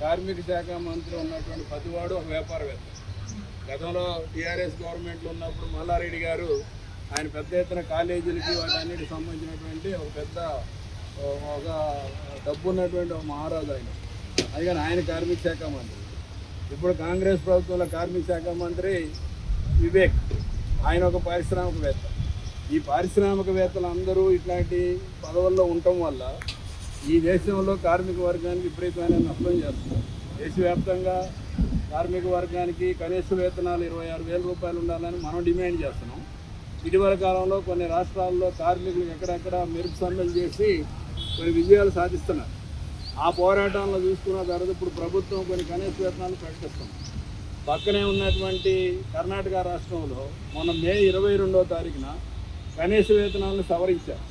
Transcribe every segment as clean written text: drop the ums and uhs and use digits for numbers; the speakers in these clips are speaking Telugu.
కార్మిక శాఖ మంత్రి ఉన్నటువంటి ప్రతివాడు ఒక వ్యాపారవేత్త. గతంలో టీఆర్ఎస్ గవర్నమెంట్లో ఉన్నప్పుడు మల్లారెడ్డి గారు ఆయన పెద్ద ఎత్తున కాలేజీలకి వాటన్నిటికి సంబంధించినటువంటి ఒక పెద్ద ఒక డబ్బు ఉన్నటువంటి ఒక మహారాజు ఆయన. అందుకని ఆయన కార్మిక శాఖ మంత్రి. ఇప్పుడు కాంగ్రెస్ ప్రభుత్వంలో కార్మిక శాఖ మంత్రి వివేక్, ఆయన ఒక పారిశ్రామికవేత్త. ఈ పారిశ్రామికవేత్తలు అందరూ ఇట్లాంటి పదవుల్లో ఉండటం వల్ల ఈ దేశంలో కార్మిక వర్గానికి విపరీతమైన నష్టం చేస్తున్నారు. దేశవ్యాప్తంగా కార్మిక వర్గానికి కనీస వేతనాలు 26,000 రూపాయలు ఉండాలని మనం డిమాండ్ చేస్తున్నాం. ఇటీవల కాలంలో కొన్ని రాష్ట్రాల్లో కార్మికులు ఎక్కడెక్కడ మెరుపు సమ్మెలు చేసి కొన్ని విజయాలు సాధిస్తున్నారు. ఆ పోరాటంలో చూసుకున్న తర్వాత ఇప్పుడు ప్రభుత్వం కొన్ని కనీస వేతనాలు ప్రకటిస్తుంది. పక్కనే ఉన్నటువంటి కర్ణాటక రాష్ట్రంలో మొన్న మే 22వ తారీఖున కనీస వేతనాలను సవరించారు.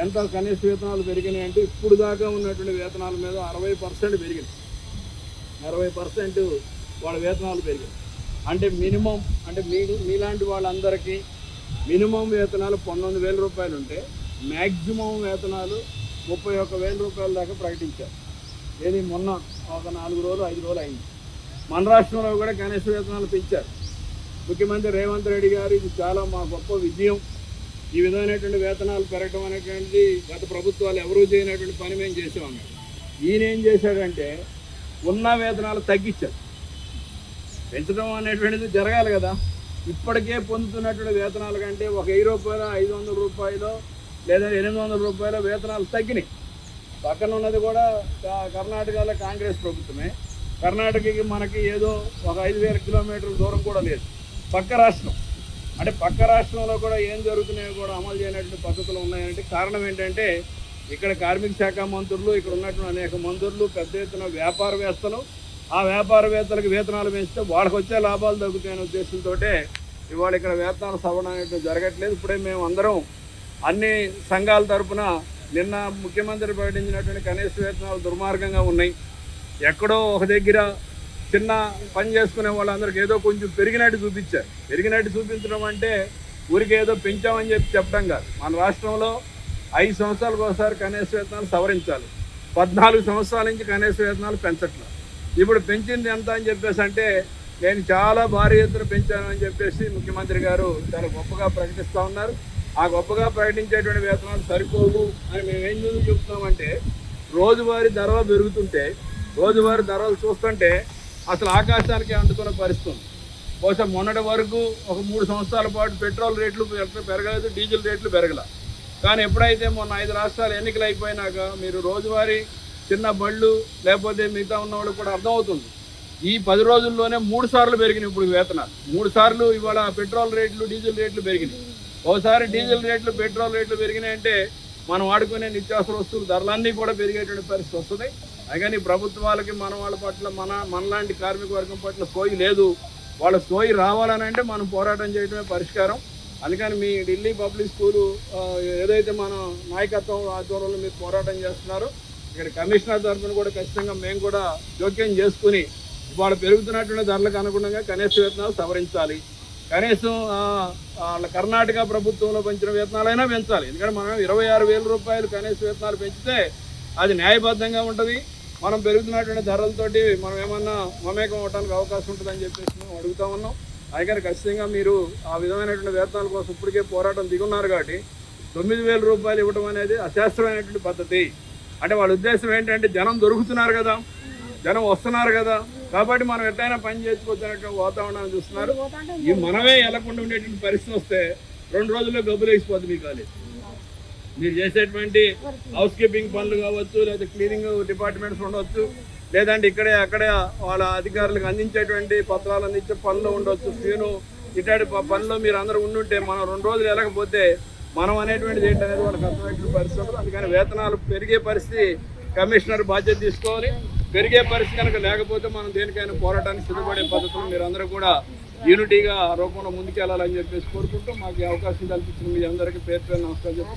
ఎంత కనీస వేతనాలు పెరిగినాయి అంటే ఇప్పుడు దాకా ఉన్నటువంటి వేతనాల మీద 60% పెరిగినాయి. 60% వాళ్ళ వేతనాలు పెరిగాయి. అంటే మినిమం, అంటే మీలాంటి వాళ్ళందరికీ మినిమం వేతనాలు 19,000 రూపాయలు ఉంటే మ్యాక్సిమం వేతనాలు 31,000 రూపాయల దాకా ప్రకటించారు. ఏది మొన్న ఒక 4 రోజులు 5 రోజులు అయింది. మన రాష్ట్రంలో కూడా కనీస వేతనాలు పెంచారు. ముఖ్యమంత్రి రేవంత్ రెడ్డి గారు ఇది చాలా మా గొప్ప విజయం, ఈ విధమైనటువంటి వేతనాలు పెరగడం అనేటువంటిది గత ప్రభుత్వాలు ఎవరూ చేయనటువంటి పని మేము చేసామన్నాడు. ఈయన ఏం చేశాడంటే ఉన్న వేతనాలు తగ్గించాడు. పెంచడం అనేటువంటిది జరగాలి కదా. ఇప్పటికే పొందుతున్నటువంటి వేతనాల కంటే ఒక 1000 రూపాయలు 500 రూపాయలు లేదా 800 రూపాయలు వేతనాలు తగ్గినాయి. పక్కన ఉన్నది కూడా కర్ణాటకలో కాంగ్రెస్ ప్రభుత్వమే. కర్ణాటకకి మనకి ఏదో ఒక 5,000 కిలోమీటర్ల దూరం కూడా లేదు, పక్క రాష్ట్రం. అంటే పక్క రాష్ట్రంలో కూడా ఏం జరుగుతున్నాయో కూడా అమలు చేయనటువంటి పద్ధతులు ఉన్నాయంటే కారణం ఏంటంటే ఇక్కడ కార్మిక శాఖ మంత్రులు, ఇక్కడ ఉన్నటువంటి అనేక మంత్రులు, పెద్ద ఎత్తున వ్యాపారవేత్తలు, ఆ వ్యాపారవేత్తలకు వేతనాలు పెంచితే వాళ్ళకి వచ్చే లాభాలు తగ్గుతాయనే ఉద్దేశంతో ఇవాళ ఇక్కడ వేతనాలు సవరణ అనేది జరగట్లేదు. ఇప్పుడే మేము అందరం అన్ని సంఘాల తరఫున నిన్న ముఖ్యమంత్రి ప్రకటించినటువంటి కనీస వేతనాలు దుర్మార్గంగా ఉన్నాయి. ఎక్కడో ఒక దగ్గర చిన్న పని చేసుకునే వాళ్ళందరికీ ఏదో కొంచెం పెరిగినట్టు చూపించారు. పెరిగినట్టు చూపించడం అంటే ఊరికి ఏదో పెంచామని చెప్పడం కాదు. మన రాష్ట్రంలో 5 సంవత్సరాలకు ఒకసారి కనీస వేతనాలు సవరించాలి. 14 సంవత్సరాల నుంచి కనీస వేతనాలు పెంచట్లేదు. ఇప్పుడు పెంచింది ఎంత అని చెప్పేసి అంటే నేను చాలా భారీ ఎత్తున పెంచాను అని చెప్పేసి ముఖ్యమంత్రి గారు చాలా గొప్పగా ప్రకటిస్తూ ఉన్నారు. ఆ గొప్పగా ప్రకటించేటువంటి వేతనాలు సరిపోవు అని మేము ఏం చెప్తున్నామంటే రోజువారీ ధరలు పెరుగుతుంటే, రోజువారీ ధరలు చూస్తుంటే అసలు ఆకాశానికి అందుకున్న పరిస్థితి. బహుశా మొన్నటి వరకు ఒక 3 సంవత్సరాల పాటు పెట్రోల్ రేట్లు పెరగలేదు, డీజిల్ రేట్లు పెరగల. కానీ ఎప్పుడైతే మొన్న 5 రాష్ట్రాలు ఎన్నికలు అయిపోయినాక మీరు రోజువారీ చిన్న బళ్ళు లేకపోతే మిగతా ఉన్నవాళ్ళు కూడా అర్థమవుతుంది. ఈ 10 రోజుల్లోనే 3 సార్లు పెరిగినాయి ఇప్పుడు వేతనాలు. 3 సార్లు ఇవాళ పెట్రోల్ రేట్లు డీజిల్ రేట్లు పెరిగినాయి. ఒకసారి డీజిల్ రేట్లు పెట్రోల్ రేట్లు పెరిగినాయంటే మనం వాడుకునే నిత్యావసర వస్తువులు ధరలన్నీ కూడా పెరిగేటువంటి పరిస్థితి వస్తుంది. కానీ ప్రభుత్వాలకి మన వాళ్ళ పట్ల మనలాంటి కార్మిక వర్గం పట్ల సోయి లేదు. వాళ్ళ సోయి రావాలని అంటే మనం పోరాటం చేయడమే పరిష్కారం. అందుకని మీ ఢిల్లీ పబ్లిక్ స్కూలు ఏదైతే మన నాయకత్వం ఆధ్వర్యంలో మీరు పోరాటం చేస్తున్నారో ఇక్కడ కమిషనర్ తరఫున కూడా ఖచ్చితంగా మేము కూడా జోక్యం చేసుకుని వాళ్ళు పెరుగుతున్నటువంటి ధరలకు అనుగుణంగా కనీస వేతనాలు సవరించాలి. కనీసం కర్ణాటక ప్రభుత్వంలో పెంచిన వేతనాలైనా పెంచాలి. ఎందుకంటే మనం 26,000 రూపాయలు కనీస వేతనాలు పెంచితే అది న్యాయబద్ధంగా ఉంటుంది. మనం పెరుగుతున్నటువంటి ధరలతోటి మనం ఏమన్నా మమేకం అవడానికి అవకాశం ఉంటుందని చెప్పేసి మేము అడుగుతా ఉన్నాం. అందుకని ఖచ్చితంగా మీరు ఆ విధమైనటువంటి వేతనాల కోసం ఇప్పటికే పోరాటం దిగున్నారు కాబట్టి 9,000 రూపాయలు ఇవ్వడం అనేది అశాస్త్రమైనటువంటి పద్ధతి. అంటే వాళ్ళ ఉద్దేశం ఏంటంటే జనం దొరుకుతున్నారు కదా, జనం వస్తున్నారు కదా, కాబట్టి మనం ఎట్లయినా పని చేసుకోవచ్చినటువంటి వాతావరణాన్ని చూస్తున్నారు. ఈ మనమే వెళ్లకుండా ఉండేటువంటి పరిస్థితి వస్తే 2 రోజుల్లో గబ్బులు వేసిపోతుంది మీ కాలేజ్. మీరు చేసేటువంటి హౌస్ కీపింగ్ పనులు కావచ్చు, లేదా క్లీనింగ్ డిపార్ట్మెంట్స్ ఉండవచ్చు, లేదంటే ఇక్కడే అక్కడే వాళ్ళ అధికారులకు అందించేటువంటి పత్రాలు అందించే పనులు ఉండవచ్చు, స్క్రీను ఇట్లాంటి పనులు మీరు అందరూ ఉండుంటే మనం 2 రోజులు వెళ్ళకపోతే మనం అనేటువంటిది ఏంటనేది వాళ్ళకి అర్థమైనటువంటి పరిస్థితులు. అందుకని వేతనాలు పెరిగే పరిస్థితి కమిషనర్ బాధ్యత తీసుకోవాలి. పెరిగే పరిస్థితి కనుక లేకపోతే మనం దేనికైనా పోరాటానికి సిద్ధపడే పద్ధతులు మీరు అందరూ కూడా యూనిటీగా రూపంలో ముందుకెళ్లాలని చెప్పేసి కోరుకుంటూ మాకు అవకాశం కల్పించిన మీ అందరికీ పేరు నమస్కారం చెప్తూ